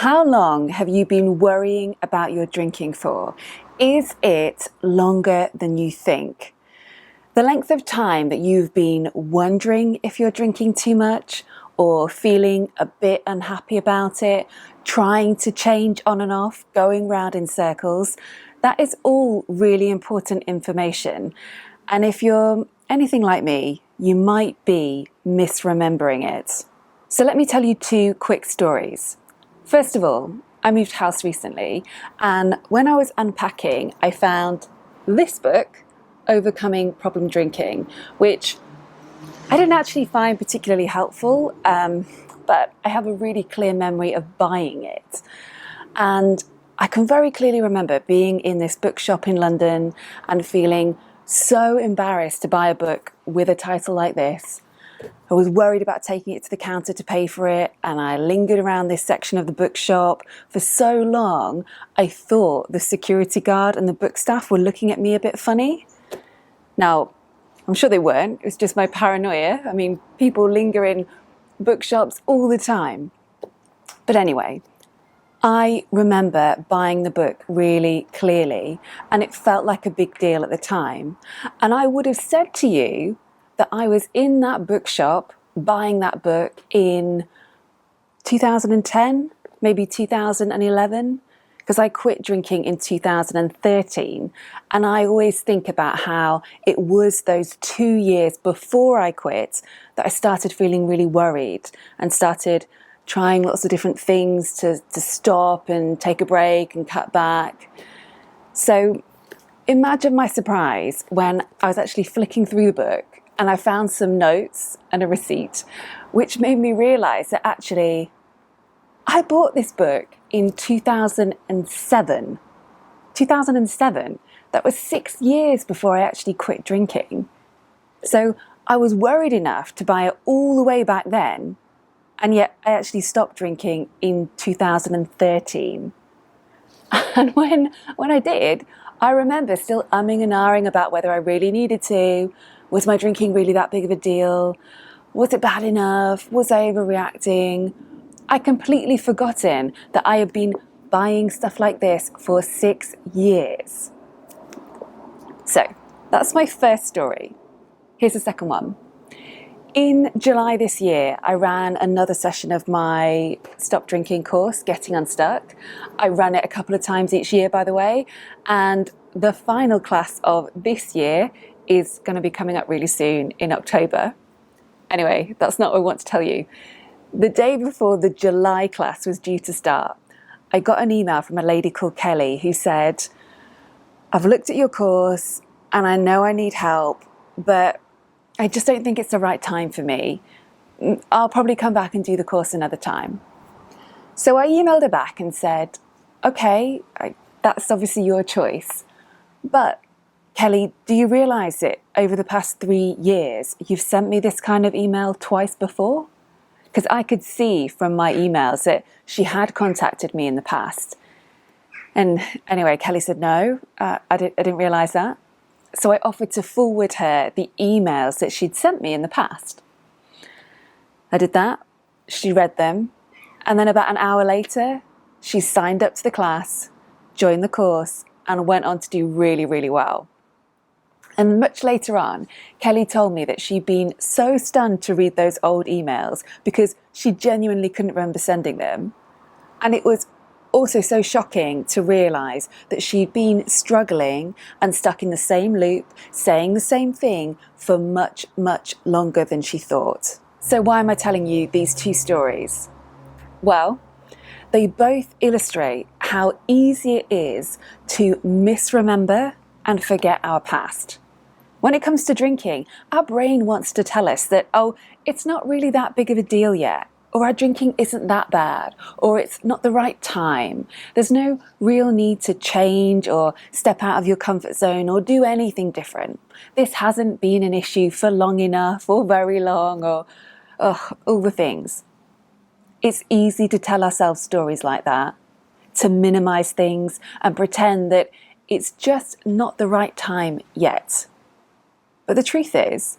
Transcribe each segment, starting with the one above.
How long have you been worrying about your drinking for? Is it longer than you think? The length of time that you've been wondering if you're drinking too much or feeling a bit unhappy about it, trying to change on and off, going round in circles, that is all really important information. And if you're anything like me, you might be misremembering it. So let me tell you two quick stories. First of all, I moved house recently, and when I was unpacking, I found this book, Overcoming Problem Drinking, which I didn't actually find particularly helpful, but I have a really clear memory of buying it. And I can very clearly remember being in this bookshop in London and feeling so embarrassed to buy a book with a title like this. I was worried about taking it to the counter to pay for it, and I lingered around this section of the bookshop for so long, I thought the security guard and the book staff were looking at me a bit funny. Now, I'm sure they weren't, it was just my paranoia. I mean, people linger in bookshops all the time. But anyway, I remember buying the book really clearly, and it felt like a big deal at the time. And I would have said to you that I was in that bookshop buying that book in 2010, maybe 2011, because I quit drinking in 2013. And I always think about how it was those 2 years before I quit that I started feeling really worried and started trying lots of different things to stop and take a break and cut back. So imagine my surprise when I was actually flicking through the book and I found some notes and a receipt, which made me realize that actually I bought this book in 2007. 2007. That was 6 years before I actually quit drinking. So I was worried enough to buy it all the way back then, and yet I actually stopped drinking in 2013. And when I did, I remember still umming and ahhing about whether I really needed to. Was my drinking really that big of a deal? Was it bad enough? Was I overreacting? I'd completely forgotten that I had been buying stuff like this for 6 years. So that's my first story. Here's the second one. In July this year, I ran another session of my stop drinking course, Getting Unstuck. I run it a couple of times each year, by the way, and the final class of this year is going to be coming up really soon in October. Anyway, that's not what I want to tell you. The day before the July class was due to start, I got an email from a lady called Kelly who said, "I've looked at your course and I know I need help, but I just don't think it's the right time for me. I'll probably come back and do the course another time." So I emailed her back and said, "Okay, that's obviously your choice. But Kelly, do you realise that over the past 3 years, you've sent me this kind of email twice before?" Because I could see from my emails that she had contacted me in the past. And anyway, Kelly said, "No, I didn't realise that." So I offered to forward her the emails that she'd sent me in the past. I did that, she read them, and then about an hour later, she signed up to the class, joined the course, and went on to do really, really well. And much later on, Kelly told me that she'd been so stunned to read those old emails because she genuinely couldn't remember sending them. And it was also so shocking to realise that she'd been struggling and stuck in the same loop, saying the same thing for much, much longer than she thought. So why am I telling you these two stories? Well, they both illustrate how easy it is to misremember and forget our past. When it comes to drinking, our brain wants to tell us that, oh, it's not really that big of a deal yet, or our drinking isn't that bad, or it's not the right time. There's no real need to change or step out of your comfort zone or do anything different. This hasn't been an issue for long enough or very long or all the things. It's easy to tell ourselves stories like that, to minimize things and pretend that it's just not the right time yet. But the truth is,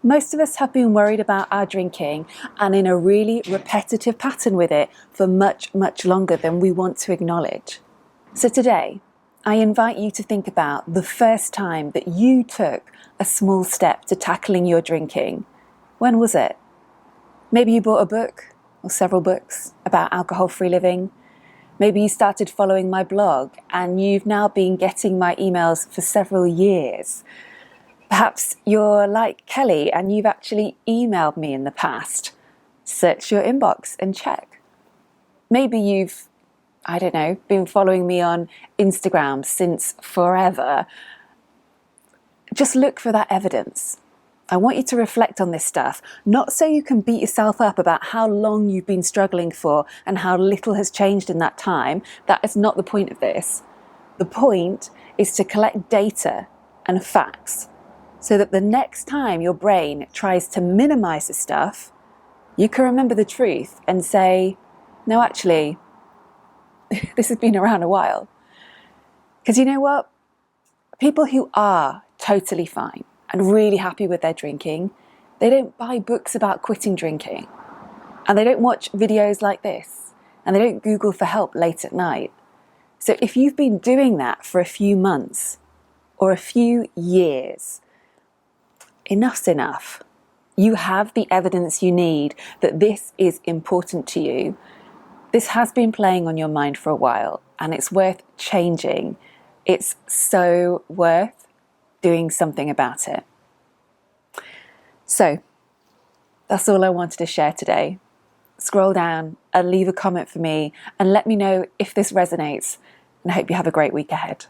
Most of us have been worried about our drinking and in a really repetitive pattern with it for much, much longer than we want to acknowledge. So today, I invite you to think about the first time that you took a small step to tackling your drinking. When was it? Maybe you bought a book or several books about alcohol-free living. Maybe you started following my blog and you've now been getting my emails for several years. Perhaps you're like Kelly and you've actually emailed me in the past. Search your inbox and check. Maybe you've, been following me on Instagram since forever. Just look for that evidence. I want you to reflect on this stuff, not so you can beat yourself up about how long you've been struggling for and how little has changed in that time. That is not the point of this. The point is to collect data and facts so that the next time your brain tries to minimize the stuff, you can remember the truth and say, no, actually, this has been around a while. Because you know what? People who are totally fine and really happy with their drinking, they don't buy books about quitting drinking. And they don't watch videos like this. And they don't Google for help late at night. So if you've been doing that for a few months or a few years, enough's enough. You have the evidence you need that this is important to you. This has been playing on your mind for a while and it's worth changing. It's so worth doing something about it. So that's all I wanted to share today. Scroll down and leave a comment for me and let me know if this resonates, and I hope you have a great week ahead.